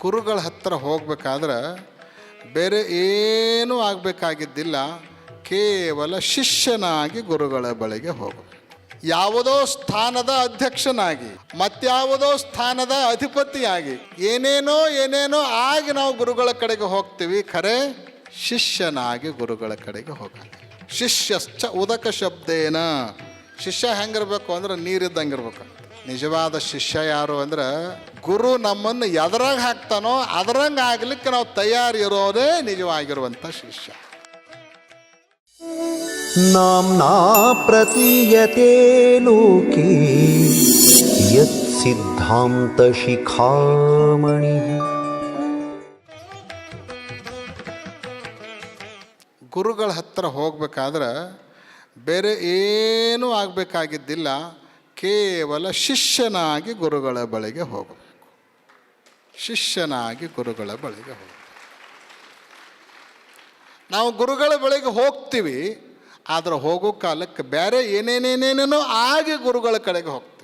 ಗುರುಗಳ ಹತ್ತಿರ ಹೋಗ್ಬೇಕಾದ್ರೆ ಬೇರೆ ಏನೂ ಆಗಬೇಕಾಗಿದ್ದಿಲ್ಲ, ಕೇವಲ ಶಿಷ್ಯನಾಗಿ ಗುರುಗಳ ಬಳಿಗೆ ಹೋಗಬೇಕು. ಯಾವುದೋ ಸ್ಥಾನದ ಅಧ್ಯಕ್ಷನಾಗಿ, ಮತ್ಯಾವುದೋ ಸ್ಥಾನದ ಅಧಿಪತಿಯಾಗಿ, ಏನೇನೋ ಆಗಿ ನಾವು ಗುರುಗಳ ಕಡೆಗೆ ಹೋಗ್ತೀವಿ. ಖರೆ ಶಿಷ್ಯನಾಗಿ ಗುರುಗಳ ಕಡೆಗೆ ಹೋಗಲ್ಲ. ಶಿಷ್ಯಶ್ಚ ಉದಕ ಶಬ್ದೇನ. ಶಿಷ್ಯ ಹೆಂಗಿರ್ಬೇಕು ಅಂದ್ರೆ ನೀರಿದ್ದಂಗಿರ್ಬೇಕು. ನಿಜವಾದ ಶಿಷ್ಯ ಯಾರು ಅಂದ್ರೆ ಗುರು ನಮ್ಮನ್ನು ಎದರಾಗ ಹಾಕ್ತಾನೋ ಅದರಂಗೆ ಆಗ್ಲಿಕ್ಕೆ ನಾವು ತಯಾರಿರೋದೇ ನಿಜವಾಗಿರುವಂಥ ಶಿಷ್ಯ. ನಾಮ್ನಾ ಪ್ರತೀಯತೆ ಲೋಕೆ ಯತ್ ಸಿದ್ಧಾಂತ ಶಿಖಾಮಣಿ. ಗುರುಗಳ ಹತ್ತಿರ ಹೋಗ್ಬೇಕಾದ್ರೆ ಬೇರೆ ಏನೂ ಆಗಬೇಕಾಗಿದ್ದಿಲ್ಲ, ಕೇವಲ ಶಿಷ್ಯನಾಗಿ ಗುರುಗಳ ಬಳಿಗೆ ಹೋಗಬೇಕು. ಶಿಷ್ಯನಾಗಿ ಗುರುಗಳ ಬಳಿಗೆ ಹೋಗಬೇಕು. ನಾವು ಗುರುಗಳ ಬಳಿಗೆ ಹೋಗ್ತೀವಿ, ಆದರೆ ಹೋಗೋ ಕಾಲಕ್ಕೆ ಬೇರೆ ಏನೇನೇನೇನೇನೋ ಆಗಿ ಗುರುಗಳ ಕಡೆಗೆ ಹೋಗ್ತೀವಿ.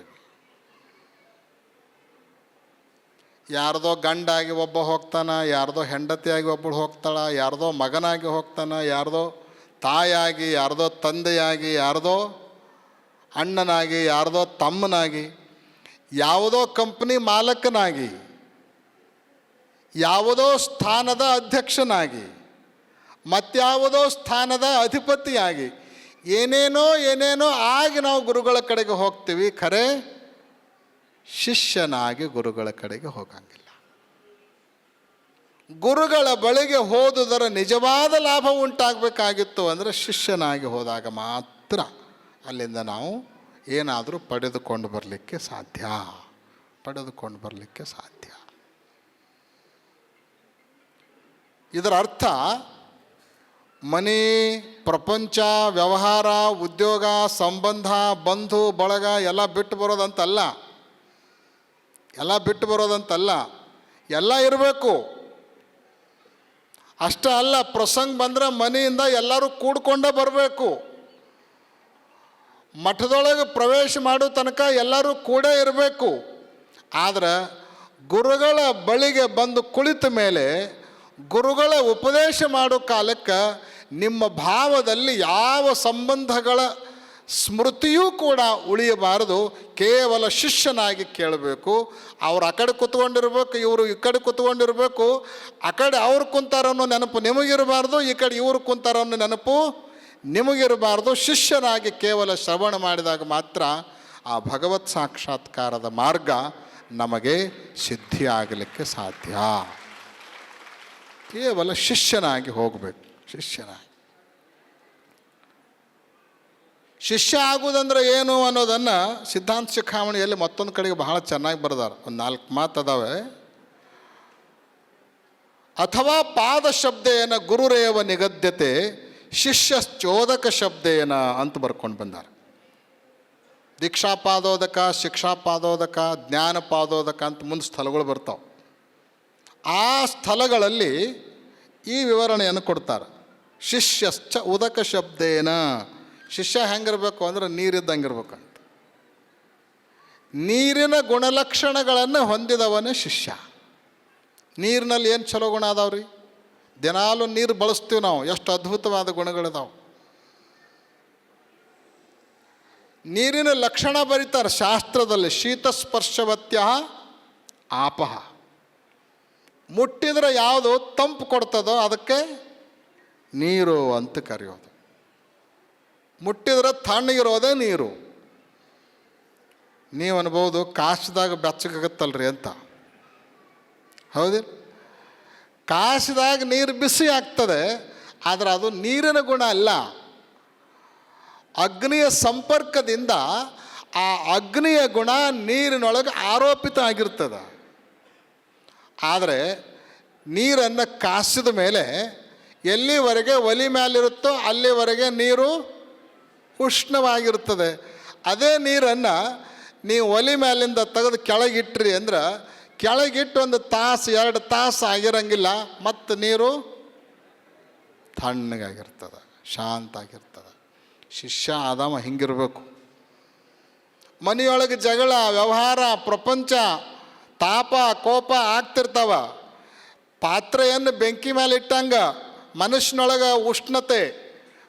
ಯಾರ್ದೋ ಗಂಡಾಗಿ ಒಬ್ಬ ಹೋಗ್ತಾನೆ, ಯಾರ್ದೋ ಹೆಂಡತಿಯಾಗಿ ಒಬ್ಬಳು ಹೋಗ್ತಾಳೆ, ಯಾರ್ದೋ ಮಗನಾಗಿ ಹೋಗ್ತಾನೆ, ಯಾರ್ದೋ ತಾಯಾಗಿ, ಯಾರ್ದೋ ತಂದೆಯಾಗಿ, ಯಾರ್ದೋ ಅಣ್ಣನಾಗಿ, ಯಾರ್ದೋ ತಮ್ಮನಾಗಿ, ಯಾವುದೋ ಕಂಪ್ನಿ ಮಾಲಕನಾಗಿ, ಯಾವುದೋ ಸ್ಥಾನದ ಅಧ್ಯಕ್ಷನಾಗಿ, ಮತ್ಯಾವುದೋ ಸ್ಥಾನದ ಅಧಿಪತಿಯಾಗಿ, ಏನೇನೋ ಆಗಿ ನಾವು ಗುರುಗಳ ಕಡೆಗೆ ಹೋಗ್ತೀವಿ. ಖರೆ ಶಿಷ್ಯನಾಗಿ ಗುರುಗಳ ಕಡೆಗೆ ಹೋಗಂಗಿಲ್ಲ. ಗುರುಗಳ ಬಳಿಗೆ ಹೋದುದರ ನಿಜವಾದ ಲಾಭ ಉಂಟಾಗಬೇಕಾಗಿತ್ತು ಅಂದರೆ ಶಿಷ್ಯನಾಗಿ ಹೋದಾಗ ಮಾತ್ರ ಅಲ್ಲಿಂದ ನಾವು ಏನಾದರೂ ಪಡೆದುಕೊಂಡು ಬರಲಿಕ್ಕೆ ಸಾಧ್ಯ. ಇದರ ಅರ್ಥ ಮನೆ, ಪ್ರಪಂಚ, ವ್ಯವಹಾರ, ಉದ್ಯೋಗ, ಸಂಬಂಧ, ಬಂಧು ಬಳಗ ಎಲ್ಲ ಬಿಟ್ಟು ಬರೋದಂತಲ್ಲ. ಎಲ್ಲ ಇರಬೇಕು. ಅಷ್ಟೇ ಅಲ್ಲ, ಪ್ರಸಂಗ ಬಂದರೆ ಮನೆಯಿಂದ ಎಲ್ಲರೂ ಕೂಡ್ಕೊಂಡೇ ಬರಬೇಕು. ಮಠದೊಳಗೆ ಪ್ರವೇಶ ಮಾಡೋ ತನಕ ಎಲ್ಲರೂ ಕೂಡ ಇರಬೇಕು. ಆದರೆ ಗುರುಗಳ ಬಳಿಗೆ ಬಂದು ಕುಳಿತ ಮೇಲೆ ಗುರುಗಳ ಉಪದೇಶ ಮಾಡೋ ಕಾಲಕ್ಕೆ ನಿಮ್ಮ ಭಾವದಲ್ಲಿ ಯಾವ ಸಂಬಂಧಗಳ ಸ್ಮೃತಿಯೂ ಕೂಡ ಉಳಿಯಬಾರದು. ಕೇವಲ ಶಿಷ್ಯನಾಗಿ ಕೇಳಬೇಕು. ಅವ್ರು ಆ ಕಡೆ ಕೂತ್ಕೊಂಡಿರ್ಬೇಕು, ಇವರು ಈ ಕಡೆ ಕೂತ್ಕೊಂಡಿರ್ಬೇಕು. ಆ ಕಡೆ ಅವ್ರು ಕುಂತಾರನ್ನೋ ನೆನಪು ನಿಮಗಿರಬಾರ್ದು, ಈ ಕಡೆ ಇವರು ಕುಂತಾರನ್ನೋ ನೆನಪು ನಿಮಗಿರಬಾರ್ದು. ಶಿಷ್ಯನಾಗಿ ಕೇವಲ ಶ್ರವಣ ಮಾಡಿದಾಗ ಮಾತ್ರ ಆ ಭಗವತ್ ಸಾಕ್ಷಾತ್ಕಾರದ ಮಾರ್ಗ ನಮಗೆ ಸಿದ್ಧಿಯಾಗಲಿಕ್ಕೆ ಸಾಧ್ಯ. ಕೇವಲ ಶಿಷ್ಯನಾಗಿ ಹೋಗಬೇಕು. ಶಿಷ್ಯ ಆಗುವುದಂದ್ರೆ ಏನು ಅನ್ನೋದನ್ನು ಸಿದ್ಧಾಂತ ಶಿಖಾಮಣಿಯಲ್ಲಿ ಮತ್ತೊಂದು ಕಡೆಗೆ ಬಹಳ ಚೆನ್ನಾಗಿ ಬರೆದಾರೆ. ಒಂದು 4 ಮಾತು ಅದಾವೆ. ಅಥವಾ ಪಾದ ಶಬ್ದೇನ ಗುರುರೇವ ನಿಗದ್ಯತೆ ಶಿಷ್ಯಶ್ಚೋದಕ ಶಬ್ದೇನ ಅಂತ ಬರ್ಕೊಂಡು ಬಂದಾರೆ. ದೀಕ್ಷಾಪಾದೋದಕ, ಶಿಕ್ಷಾಪಾದೋದಕ, ಜ್ಞಾನಪಾದೋದಕ ಅಂತ ಮುಂದೆ ಸ್ಥಳಗಳು ಬರ್ತಾವೆ. ಆ ಸ್ಥಳಗಳಲ್ಲಿ ಈ ವಿವರಣೆಯನ್ನು ಕೊಡ್ತಾರೆ. ಶಿಷ್ಯಶ್ಚ ಉದಕ ಶಬ್ದೇನ. ಶಿಷ್ಯ ಹೆಂಗಿರ್ಬೇಕು ಅಂದ್ರೆ ನೀರಿದ್ದಂಗಿರ್ಬೇಕಂತ. ನೀರಿನ ಗುಣಲಕ್ಷಣಗಳನ್ನು ಹೊಂದಿದವನೇ ಶಿಷ್ಯ. ನೀರಿನಲ್ಲಿ ಏನು ಚಲೋ ಗುಣ ಅದಾವ್ರಿ? ದಿನಾಲೂ ನೀರು ಬಳಸ್ತೀವಿ ನಾವು, ಎಷ್ಟು ಅದ್ಭುತವಾದ ಗುಣಗಳಿದಾವೆ. ನೀರಿನ ಲಕ್ಷಣ ಬರೀತಾರೆ ಶಾಸ್ತ್ರದಲ್ಲಿ. ಶೀತಸ್ಪರ್ಶವತ್ಯ ಆಪಹ. ಮುಟ್ಟಿದ್ರೆ ಯಾವುದು ತಂಪು ಕೊಡ್ತದೋ ಅದಕ್ಕೆ ನೀರು ಅಂತ ಕರೆಯೋದು. ಮುಟ್ಟಿದ್ರೆ ತಣ್ಣಗಿರೋದೇ ನೀರು. ನೀವು ಅನ್ಬೋದು ಕಾಶದಾಗ ಬೆಚ್ಚಗಾಗತ್ತಲ್ರಿ ಅಂತ. ಹೌದಿಲ್ಲ? ಕಾಶದಾಗ ನೀರು ಬಿಸಿ ಆಗ್ತದೆ, ಆದರೆ ಅದು ನೀರಿನ ಗುಣ ಅಲ್ಲ. ಅಗ್ನಿಯ ಸಂಪರ್ಕದಿಂದ ಆ ಅಗ್ನಿಯ ಗುಣ ನೀರಿನೊಳಗೆ ಆರೋಪಿತ ಆಗಿರ್ತದೆ. ಆದರೆ ನೀರನ್ನು ಕಾಸಿದ ಮೇಲೆ ಎಲ್ಲಿವರೆಗೆ ಒಲಿ ಮೇಲಿರುತ್ತೋ ಅಲ್ಲಿವರೆಗೆ ನೀರು ಉಷ್ಣವಾಗಿರ್ತದೆ. ಅದೇ ನೀರನ್ನು ನೀವು ಒಲಿ ಮೇಲಿಂದ ತೆಗೆದು ಕೆಳಗಿಟ್ರಿ ಅಂದ್ರೆ ಕೆಳಗಿಟ್ಟು 1 ತಾಸು 2 ತಾಸು ಆಗಿರಂಗಿಲ್ಲ, ಮತ್ತು ನೀರು ತಣ್ಣಗಾಗಿರ್ತದೆ, ಶಾಂತ ಆಗಿರ್ತದೆ. ಶಿಷ್ಯ ಆದವ ಹಿಂಗಿರಬೇಕು. ಮನೆಯೊಳಗೆ ಜಗಳ, ವ್ಯವಹಾರ, ಪ್ರಪಂಚ, ತಾಪ ಕೋಪ ಆಗ್ತಿರ್ತಾವ. ಪಾತ್ರೆಯನ್ನು ಬೆಂಕಿ ಮೇಲೆ ಇಟ್ಟಂಗ ಮನುಷ್ಯನೊಳಗೆ ಉಷ್ಣತೆ,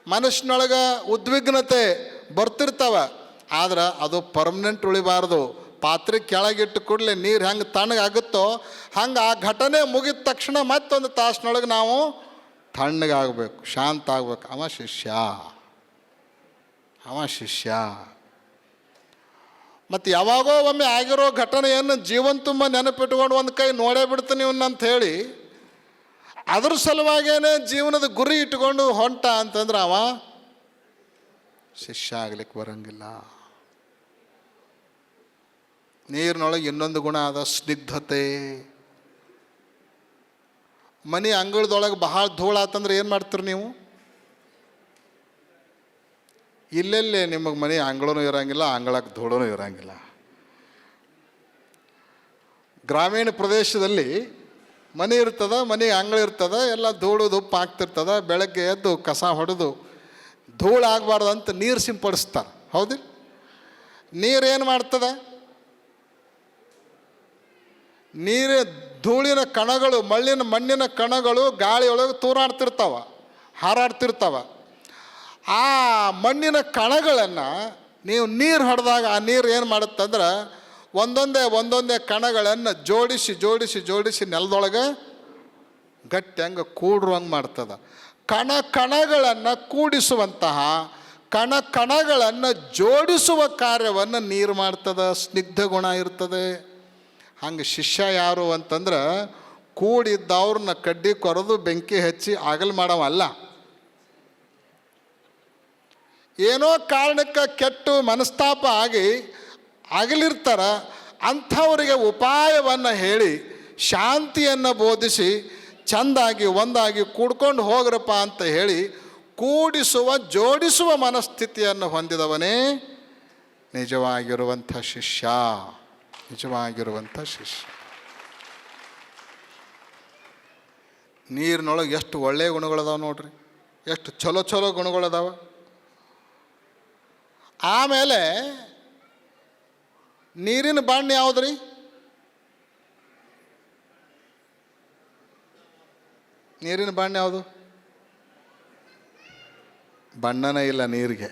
ಮನುಷ್ಯನೊಳಗೆ ಉದ್ವಿಗ್ನತೆ ಬರ್ತಿರ್ತಾವ. ಆದ್ರೆ ಅದು ಪರ್ಮನೆಂಟ್ ಉಳಿಬಾರ್ದು. ಪಾತ್ರೆ ಕೆಳಗಿಟ್ಟು ಕೂಡಲೇ ನೀರು ಹೆಂಗೆ ತಣ್ಣಗಾಗುತ್ತೋ ಹಂಗೆ ಆ ಘಟನೆ ಮುಗಿದ ತಕ್ಷಣ ಮತ್ತೊಂದು ತಾಸಿನೊಳಗೆ ನಾವು ತಣ್ಣಗಾಗಬೇಕು, ಶಾಂತ ಆಗ್ಬೇಕು. ಅವ ಶಿಷ್ಯ. ಮತ್ತು ಯಾವಾಗೋ ಒಮ್ಮೆ ಆಗಿರೋ ಘಟನೆಯನ್ನು ಜೀವನ ತುಂಬ ನೆನಪಿಟ್ಕೊಂಡು ಒಂದು ಕೈ ನೋಡೇ ಬಿಡ್ತೀನಿ ಅಂತ ಹೇಳಿ ಅದ್ರ ಸಲುವಾಗೇನೆ ಜೀವನದ ಗುರಿ ಇಟ್ಕೊಂಡು ಹೊಂಟ ಅಂತಂದ್ರೆ ಅವ ಶಿಷ್ಯ ಆಗ್ಲಿಕ್ಕೆ ಬರಂಗಿಲ್ಲ. ನೀರಿನೊಳಗೆ ಇನ್ನೊಂದು ಗುಣ ಅದ, ಸ್ನಿಗ್ಧತೆ. ಮನೆ ಅಂಗಳದೊಳಗೆ ಬಹಳ ಧೂಳಾತಂದ್ರೆ ಏನು ಮಾಡ್ತೀರಿ ನೀವು? ಇಲ್ಲೆಲ್ಲೇ ನಿಮಗೆ ಮನೆ ಅಂಗಳೂ ಇರೋಂಗಿಲ್ಲ, ಅಂಗಳಕ್ಕೆ ಧೂಳೂ ಇರೋಂಗಿಲ್ಲ. ಗ್ರಾಮೀಣ ಪ್ರದೇಶದಲ್ಲಿ ಮನೆ ಇರ್ತದೆ, ಮನೆ ಅಂಗಳ ಇರ್ತದೆ, ಎಲ್ಲ ಧೂಳು ದುಪ್ಪು ಆಗ್ತಿರ್ತದೆ. ಬೆಳಗ್ಗೆ ಎದ್ದು ಕಸ ಹೊಡೆದು ಧೂಳು ಆಗಬಾರ್ದು ಅಂತ ನೀರು ಸಿಂಪಡಿಸ್ತಾರೆ. ಹೌದಿಲ್ಲ? ನೀರೇನು ಮಾಡ್ತದೆ? ನೀರು ಧೂಳಿನ ಕಣಗಳು, ಮಣ್ಣಿನ ಕಣಗಳು ಗಾಳಿಯೊಳಗೆ ತೂರಾಡ್ತಿರ್ತಾವ, ಹಾರಾಡ್ತಿರ್ತಾವ. ಆ ಮಣ್ಣಿನ ಕಣಗಳನ್ನು ನೀವು ನೀರು ಹೊಡೆದಾಗ ಆ ನೀರು ಏನು ಮಾಡುತ್ತಂದ್ರೆ ಒಂದೊಂದೇ ಕಣಗಳನ್ನು ಜೋಡಿಸಿ ನೆಲದೊಳಗೆ ಗಟ್ಟಿ ಹಂಗೆ ಕೂಡುವಂಗೆ ಮಾಡ್ತದೆ. ಕಣಗಳನ್ನು ಕೂಡಿಸುವಂತಹ ಕಣಗಳನ್ನು ಜೋಡಿಸುವ ಕಾರ್ಯವನ್ನು ನೀರು ಮಾಡ್ತದೆ. ಸ್ನಿಗ್ಧ ಗುಣ ಇರ್ತದೆ. ಹಂಗೆ ಶಿಷ್ಯ ಯಾರು ಅಂತಂದ್ರೆ ಕೂಡಿದ್ದವ್ರನ್ನ ಕಡ್ಡಿ ಕೊರೆದು ಬೆಂಕಿ ಹಚ್ಚಿ ಆಗಲ್ ಮಾಡವಲ್ಲ. ಏನೋ ಕಾರಣಕ್ಕೆ ಕೆಟ್ಟು ಮನಸ್ತಾಪ ಆಗಿ ಆಗಲಿರ್ತಾರ, ಅಂಥವರಿಗೆ ಉಪಾಯವನ್ನು ಹೇಳಿ ಶಾಂತಿಯನ್ನು ಬೋಧಿಸಿ ಚೆಂದಾಗಿ ಒಂದಾಗಿ ಕೂಡ್ಕೊಂಡು ಹೋಗ್ರಪ್ಪ ಅಂತ ಹೇಳಿ ಜೋಡಿಸುವ ಮನಸ್ಥಿತಿಯನ್ನು ಹೊಂದಿದವನೇ ನಿಜವಾಗಿರುವಂಥ ಶಿಷ್ಯ. ನೀರಿನೊಳಗೆ ಎಷ್ಟು ಒಳ್ಳೆಯ ಗುಣಗಳದಾವ ನೋಡ್ರಿ, ಎಷ್ಟು ಚಲೋ ಗುಣಗಳದಾವ. ಆಮೇಲೆ ನೀರಿನ ಬಣ್ಣ ಯಾವುದ್ರಿ? ನೀರಿನ ಬಣ್ಣ ಯಾವುದು? ಬಣ್ಣನೇ ಇಲ್ಲ ನೀರಿಗೆ.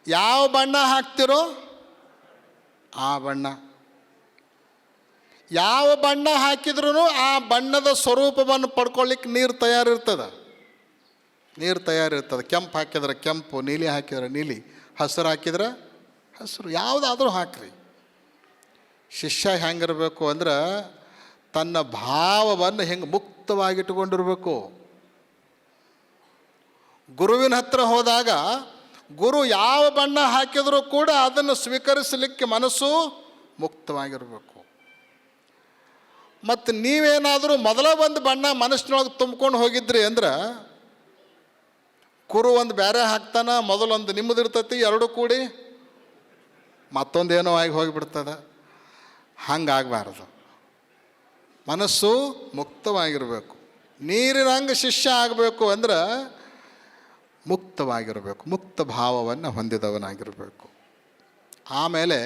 ಯಾವ ಬಣ್ಣ ಹಾಕ್ತಿರೋ ಆ ಬಣ್ಣ. ಯಾವ ಬಣ್ಣ ಹಾಕಿದ್ರೂ ಆ ಬಣ್ಣದ ಸ್ವರೂಪವನ್ನು ಪಡ್ಕೊಳ್ಳಿಕ್ಕೆ ನೀರು ತಯಾರಿರ್ತದೆ. ಕೆಂಪು ಹಾಕಿದ್ರೆ ಕೆಂಪು, ನೀಲಿ ಹಾಕಿದ್ರೆ ನೀಲಿ, ಹಸಿರು ಹಾಕಿದ್ರೆ ಹಸಿರು, ಯಾವುದಾದ್ರೂ ಹಾಕ್ರಿ. ಶಿಷ್ಯ ಹೆಂಗಿರಬೇಕು ಅಂದ್ರೆ ತನ್ನ ಭಾವವನ್ನು ಹೆಂಗೆ ಮುಕ್ತವಾಗಿಟ್ಟುಕೊಂಡಿರ್ಬೇಕು. ಗುರುವಿನ ಹತ್ರ ಹೋದಾಗ ಗುರು ಯಾವ ಬಣ್ಣ ಹಾಕಿದರೂ ಕೂಡ ಅದನ್ನು ಸ್ವೀಕರಿಸಲಿಕ್ಕೆ ಮನಸ್ಸು ಮುಕ್ತವಾಗಿರಬೇಕು. ಮತ್ತು ನೀವೇನಾದರೂ ಮೊದಲ ಒಂದು ಬಣ್ಣ ಮನಸ್ಸಿನೊಳಗೆ ತುಂಬ್ಕೊಂಡು ಹೋಗಿದ್ರಿ ಅಂದ್ರೆ ಗುರು ಒಂದು ಬೇರೆ ಹಾಕ್ತಾನೆ, ಮೊದಲೊಂದು ನಿಮ್ಮದಿರ್ತೈತಿ, ಎರಡೂ ಕೂಡಿ ಮತ್ತೊಂದೇನೋ ಆಗಿ ಹೋಗಿಬಿಡ್ತದೆ. ಹಂಗಾಗಬಾರ್ದು. ಮನಸ್ಸು ಮುಕ್ತವಾಗಿರಬೇಕು. ನೀರಿನಂಗೆ ಶಿಷ್ಯ ಆಗಬೇಕು ಅಂದ್ರೆ ಮುಕ್ತವಾಗಿರಬೇಕು, ಮುಕ್ತ ಭಾವವನ್ನು ಹೊಂದಿದವನಾಗಿರಬೇಕು. ಆಮೇಲೆ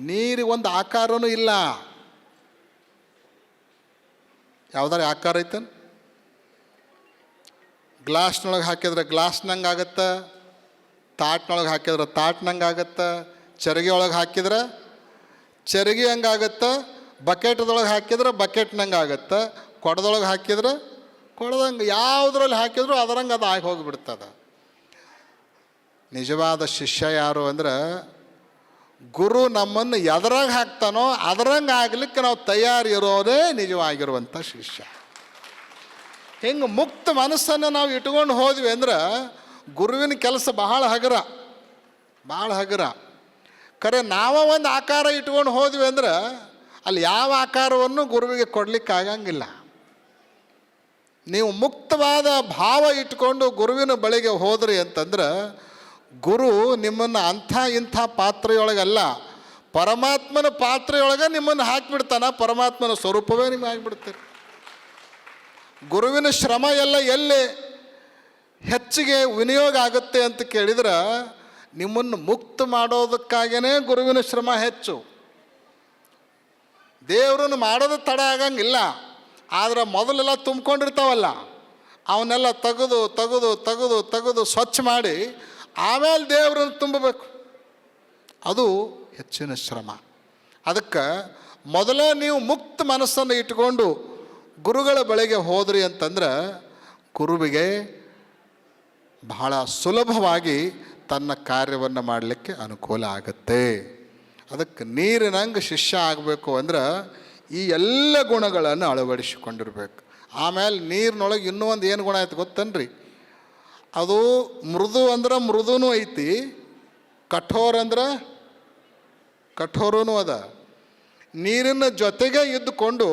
ನೀರಿಗೊಂದು ಆಕಾರನೂ ಇಲ್ಲ. ಯಾವುದಾರ ಆಕಾರ ಐತೆ? ಗ್ಲಾಸ್ನೊಳಗೆ ಹಾಕಿದ್ರೆ ಗ್ಲಾಸ್ನಂಗೆ ಆಗತ್ತೆ, ತಾಟ್ನೊಳಗೆ ಹಾಕಿದ್ರೆ ತಾಟ್ನಂಗೆ ಆಗತ್ತೆ, ಚರಿಗೆ ಒಳಗೆ ಹಾಕಿದ್ರೆ ಚರಿಗೆ ಹಂಗಾಗತ್ತೆ, ಬಕೆಟ್ದೊಳಗೆ ಹಾಕಿದ್ರೆ ಬಕೆಟ್ನಂಗೆ ಆಗತ್ತೆ, ಕೊಡದೊಳಗೆ ಹಾಕಿದ್ರೆ ಕೊಡದಂಗೆ, ಯಾವುದ್ರಲ್ಲಿ ಹಾಕಿದ್ರು ಅದರಂಗೆ ಅದು ಆಗಿ ಹೋಗಿಬಿಡ್ತದೆ. ನಿಜವಾದ ಶಿಷ್ಯ ಯಾರು ಅಂದ್ರೆ ಗುರು ನಮ್ಮನ್ನು ಎದರಾಗ ಹಾಕ್ತಾನೋ ಅದರಂಗೆ ಆಗಲಿಕ್ಕೆ ನಾವು ತಯಾರಿ ಇರೋದೇ ನಿಜವಾಗಿರುವಂಥ ಶಿಷ್ಯ. ಹಿಂಗೆ ಮುಕ್ತ ಮನಸ್ಸನ್ನು ನಾವು ಇಟ್ಕೊಂಡು ಹೋದ್ವಿ ಅಂದ್ರೆ ಗುರುವಿನ ಕೆಲಸ ಬಹಳ ಹಗುರ. ಖರೆ ನಾವ ಒಂದು ಆಕಾರ ಇಟ್ಕೊಂಡು ಹೋದ್ವಿ ಅಂದ್ರೆ ಅಲ್ಲಿ ಯಾವ ಆಕಾರವನ್ನು ಗುರುವಿಗೆ ಕೊಡಲಿಕ್ಕೆ ಆಗಂಗಿಲ್ಲ. ನೀವು ಮುಕ್ತವಾದ ಭಾವ ಇಟ್ಕೊಂಡು ಗುರುವಿನ ಬಳಿಗೆ ಹೋದ್ರಿ ಅಂತಂದ್ರೆ ಗುರು ನಿಮ್ಮನ್ನು ಅಂಥ ಇಂಥ ಪಾತ್ರೆಯೊಳಗಲ್ಲ, ಪರಮಾತ್ಮನ ಪಾತ್ರೆಯೊಳಗೆ ನಿಮ್ಮನ್ನು ಹಾಕಿಬಿಡ್ತಾನೆ. ಪರಮಾತ್ಮನ ಸ್ವರೂಪವೇ ನಿಮಗೆ ಆಗಿಬಿಡ್ತೀರಿ. ಗುರುವಿನ ಶ್ರಮ ಎಲ್ಲ ಎಲ್ಲಿ ಹೆಚ್ಚಿಗೆ ವಿನಿಯೋಗ ಆಗುತ್ತೆ ಅಂತ ಕೇಳಿದ್ರೆ ನಿಮ್ಮನ್ನು ಮುಕ್ತ ಮಾಡೋದಕ್ಕಾಗೇ ಗುರುವಿನ ಶ್ರಮ ಹೆಚ್ಚು. ದೇವರನ್ನು ಮಾಡೋದು ತಡ ಆಗಂಗಿಲ್ಲ. ಆದರೆ ಮೊದಲೆಲ್ಲ ತುಂಬ್ಕೊಂಡಿರ್ತಾವಲ್ಲ ಅವನ್ನೆಲ್ಲ ತೆಗೆದು ತೆಗೆದು ತೆಗೆದು ತೆಗೆದು ಸ್ವಚ್ಛ ಮಾಡಿ ಆಮೇಲೆ ದೇವರನ್ನು ತುಂಬಬೇಕು. ಅದು ಹೆಚ್ಚಿನ ಶ್ರಮ. ಅದಕ್ಕೆ ಮೊದಲೇ ನೀವು ಮುಕ್ತ ಮನಸ್ಸನ್ನು ಇಟ್ಕೊಂಡು ಗುರುಗಳ ಬಳಿಗೆ ಹೋದ್ರಿ ಅಂತಂದ್ರೆ ಗುರುವಿಗೆ ಬಹಳ ಸುಲಭವಾಗಿ ತನ್ನ ಕಾರ್ಯವನ್ನು ಮಾಡಲಿಕ್ಕೆ ಅನುಕೂಲ ಆಗುತ್ತೆ. ಅದಕ್ಕೆ ನೀರಿನಂಗೆ ಶಿಷ್ಯ ಆಗಬೇಕು ಅಂದ್ರೆ ಈ ಎಲ್ಲ ಗುಣಗಳನ್ನು ಅಳವಡಿಸಿಕೊಂಡಿರ್ಬೇಕು. ಆಮೇಲೆ ನೀರಿನೊಳಗೆ ಇನ್ನೂ ಒಂದು ಏನು ಗುಣ ಐತೆ ಗೊತ್ತನ್ರಿ? ಅದು ಮೃದು ಅಂದ್ರೆ ಮೃದುನೂ ಐತಿ, ಕಠೋರ ಅಂದ್ರೆ ಕಠೋರನೂ ಅದ. ನೀರಿನ ಜೊತೆಗೆ ಇದ್ದುಕೊಂಡು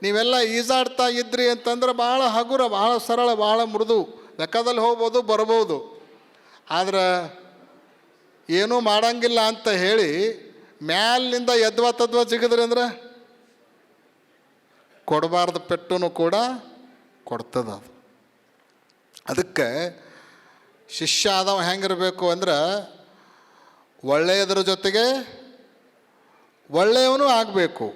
ನೀವೆಲ್ಲ ಈಜಾಡ್ತಾ ಇದ್ರಿ ಅಂತಂದ್ರೆ ಭಾಳ ಹಗುರ, ಭಾಳ ಸರಳ, ಭಾಳ ಮೃದು, ಲೆಕ್ಕದಲ್ಲಿ ಹೋಗ್ಬೋದು ಬರ್ಬೋದು. ಆದ್ರೆ ಏನೂ ಮಾಡಂಗಿಲ್ಲ ಅಂತ ಹೇಳಿ ಮ್ಯಾಲಿನಿಂದ ಎದ್ವಾ ತದ್ವಾ ಜಿಗಿದ್ರಿ ಅಂದ್ರೆ ಕೊಡಬಾರ್ದು ಪೆಟ್ಟೂ ಕೂಡ ಕೊಡ್ತದ ಅದು. ಅದಕ್ಕೆ ಶಿಷ್ಯ ಆದವ ಹೆಂಗಿರಬೇಕು ಅಂದ್ರೆ ಒಳ್ಳೆಯದರ ಜೊತೆಗೆ ಒಳ್ಳೆಯವನು ಆಗಬೇಕು.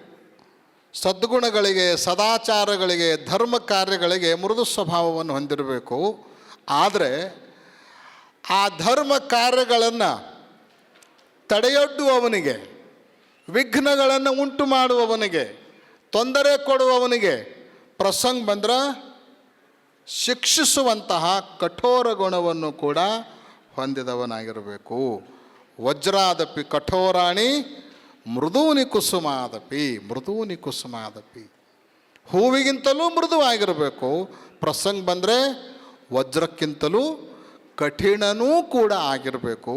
ಸದ್ಗುಣಗಳಿಗೆ, ಸದಾಚಾರಗಳಿಗೆ, ಧರ್ಮ ಕಾರ್ಯಗಳಿಗೆ ಮೃದು ಸ್ವಭಾವವನ್ನು ಹೊಂದಿರಬೇಕು. ಆದರೆ ಆ ಧರ್ಮ ಕಾರ್ಯಗಳನ್ನು ತಡೆಯೊಡ್ಡುವವನಿಗೆ, ವಿಘ್ನಗಳನ್ನು ಉಂಟು ಮಾಡುವವನಿಗೆ, ತೊಂದರೆ ಕೊಡುವವನಿಗೆ ಪ್ರಸಂಗ ಬಂದ್ರೆ ಶಿಕ್ಷಿಸುವಂತಹ ಕಠೋರ ಗುಣವನ್ನು ಕೂಡ ಹೊಂದಿದವನಾಗಿರಬೇಕು. ವಜ್ರಾದಪಿ ಕಠೋರಾಣಿ ಮೃದೂನಿ ಕುಸುಮಾದಪಿ, ಮೃದೂನಿ ಕುಸುಮಾದಪಿ. ಹೂವಿಗಿಂತಲೂ ಮೃದುವಾಗಿರಬೇಕು. ಪ್ರಸಂಗ ಬಂದರೆ ವಜ್ರಕ್ಕಿಂತಲೂ ಕಠಿಣನೂ ಕೂಡ ಆಗಿರಬೇಕು.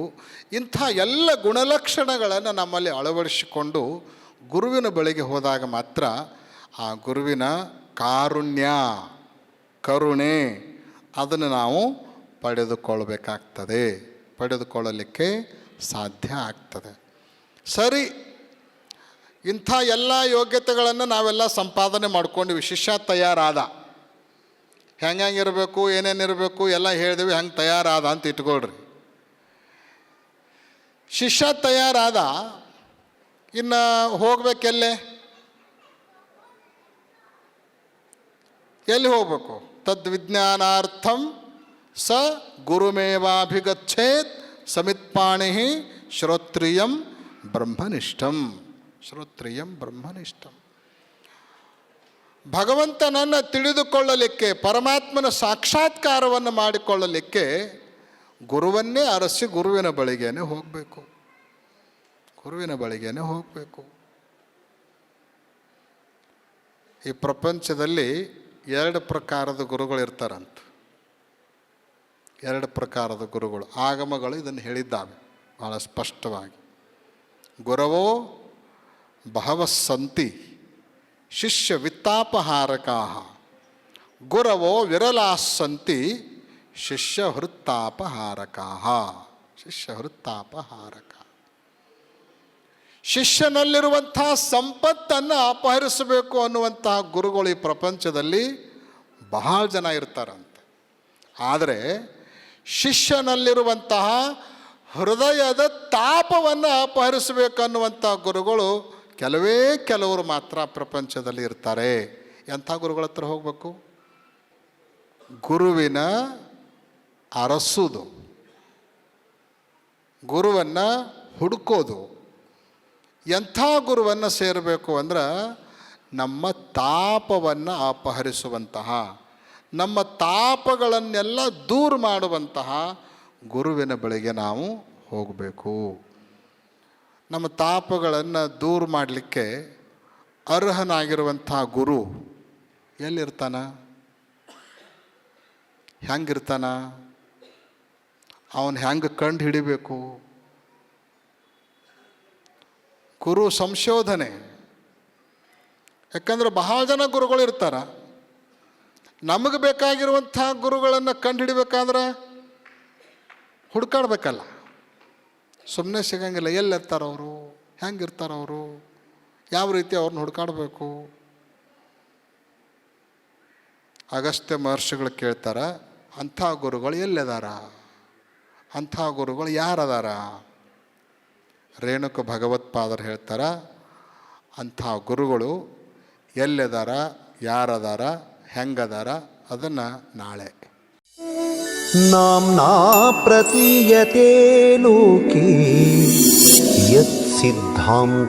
ಇಂಥ ಎಲ್ಲ ಗುಣಲಕ್ಷಣಗಳನ್ನು ನಮ್ಮಲ್ಲಿ ಅಳವಡಿಸಿಕೊಂಡು ಗುರುವಿನ ಬಳಿಗೆ ಹೋದಾಗ ಮಾತ್ರ ಆ ಗುರುವಿನ ಕಾರುಣ್ಯ, ಕರುಣೆ ಅದನ್ನು ನಾವು ಪಡೆದುಕೊಳ್ಳಲಿಕ್ಕೆ ಸಾಧ್ಯ ಆಗ್ತದೆ. ಸರಿ, ಇಂಥ ಎಲ್ಲ ಯೋಗ್ಯತೆಗಳನ್ನು ನಾವೆಲ್ಲ ಸಂಪಾದನೆ ಮಾಡ್ಕೊಂಡ್ವಿ. ಶಿಷ್ಯ ತಯಾರಾದ, ಹೆಂಗಿರಬೇಕು, ಏನೇನಿರಬೇಕು ಎಲ್ಲ ಹೇಳಿದ್ವಿ, ಹೆಂಗೆ ತಯಾರಾದ ಅಂತ ಇಟ್ಕೊಳ್ರಿ. ಶಿಷ್ಯ ತಯಾರಾದ, ಇನ್ನು ಹೋಗ್ಬೇಕೆಲ್ಲೇ? ಎಲ್ಲಿ ಹೋಗ್ಬೇಕು? ತದ್ವಿಜ್ಞಾನಾರ್ಥಂ ಸ ಗುರುಮೇವಾಭಿಗಚ್ಚೇತ್ ಸಮಿತ್ಪಾಣಿ ಶ್ರೋತ್ರಿಯಂ ಬ್ರಹ್ಮನಿಷ್ಠಂ, ಶ್ರೋತ್ರಿಯಂ ಬ್ರಹ್ಮನಿಷ್ಠಂ. ಭಗವಂತನನ್ನು ತಿಳಿದುಕೊಳ್ಳಲಿಕ್ಕೆ, ಪರಮಾತ್ಮನ ಸಾಕ್ಷಾತ್ಕಾರವನ್ನು ಮಾಡಿಕೊಳ್ಳಲಿಕ್ಕೆ ಗುರುವನ್ನೇ ಅರಸಿ ಗುರುವಿನ ಬಳಿಗೇನೆ ಹೋಗಬೇಕು. ಗುರುವಿನ ಬಳಿಗೇನೆ ಹೋಗಬೇಕು. ಈ ಪ್ರಪಂಚದಲ್ಲಿ 2 ಪ್ರಕಾರದ ಗುರುಗಳು ಇರ್ತಾರಂತ. 2 ಪ್ರಕಾರದ ಗುರುಗಳು. ಆಗಮಗಳು ಇದನ್ನು ಹೇಳಿದ್ದಾವೆ ಭಾಳ ಸ್ಪಷ್ಟವಾಗಿ. ಗುರವೋ ಬಹವಸ್ಸಂತಿ ಶಿಷ್ಯ ವಿತ್ತಾಪಹಾರಕಾಃ, ಗುರವೋ ವಿರಲಾಸ್ಸಂತಿ ಶಿಷ್ಯ ಹೃತ್ತಾಪಹಾರಕಾಃ. ಶಿಷ್ಯ ಹೃತ್ತಾಪಹಾರಕ. ಶಿಷ್ಯನಲ್ಲಿರುವಂಥ ಸಂಪತ್ತನ್ನು ಅಪಹರಿಸಬೇಕು ಅನ್ನುವಂತಹ ಗುರುಗಳು ಈ ಪ್ರಪಂಚದಲ್ಲಿ ಬಹಳ ಜನ ಇರ್ತಾರಂತೆ. ಆದರೆ ಶಿಷ್ಯನಲ್ಲಿರುವಂತಹ ಹೃದಯದ ತಾಪವನ್ನು ಅಪಹರಿಸಬೇಕನ್ನುವಂಥ ಗುರುಗಳು ಕೆಲವರು ಮಾತ್ರ ಪ್ರಪಂಚದಲ್ಲಿ ಇರ್ತಾರೆ. ಎಂಥ ಗುರುಗಳ ಹತ್ರ ಹೋಗಬೇಕು? ಗುರುವಿನ ಅರಸುವುದು, ಗುರುವನ್ನು ಹುಡುಕೋದು. ಎಂಥ ಗುರುವನ್ನು ಸೇರಬೇಕು ಅಂದ್ರೆ ನಮ್ಮ ತಾಪವನ್ನು ಅಪಹರಿಸುವಂತಹ, ನಮ್ಮ ತಾಪಗಳನ್ನೆಲ್ಲ ದೂರ ಮಾಡುವಂತಹ ಗುರುವಿನ ಬಳಿಗೆ ನಾವು ಹೋಗಬೇಕು. ನಮ್ಮ ತಾಪಗಳನ್ನು ದೂರ ಮಾಡಲಿಕ್ಕೆ ಅರ್ಹನಾಗಿರುವಂಥ ಗುರು ಎಲ್ಲಿರ್ತಾನ? ಹೆಂಗಿರ್ತಾನ? ಅವನು ಹೆಂಗೆ ಕಂಡು ಹಿಡಿಬೇಕು? ಗುರು ಸಂಶೋಧನೆ. ಯಾಕಂದ್ರೆ ಬಹಳ ಜನ ಗುರುಗಳು ಇರ್ತಾರೆ. ನಮಗೆ ಬೇಕಾಗಿರುವಂಥ ಗುರುಗಳನ್ನು ಕಂಡು ಹಿಡಿಬೇಕಾದ್ರೆ ಹುಡ್ಕಾಡ್ಬೇಕಲ್ಲ, ಸುಮ್ಮನೆ ಸಿಗಂಗಿಲ್ಲ. ಎಲ್ಲಿರ್ತಾರವರು, ಹೆಂಗಿರ್ತಾರವರು, ಯಾವ ರೀತಿ ಅವ್ರನ್ನ ಹುಡ್ಕಾಡಬೇಕು? ಅಗಸ್ತ್ಯ ಮಹರ್ಷಿಗಳು ಕೇಳ್ತಾರೆ, ಅಂಥ ಗುರುಗಳು ಎಲ್ಲಿದಾರ? ಅಂಥ ಗುರುಗಳು ಯಾರದಾರ? ರೇಣುಕ ಭಗವತ್ಪಾದರು ಹೇಳ್ತಾರೆ, ಅಂಥ ಗುರುಗಳು ಎಲ್ಲಿದಾರ, ಯಾರದಾರ ಹೆಂಗದಾರ ಅದನ್ನು ನಾಳೆ. नाम्ना प्रतीयते लोके यत् सिद्धान्तशिखामणिः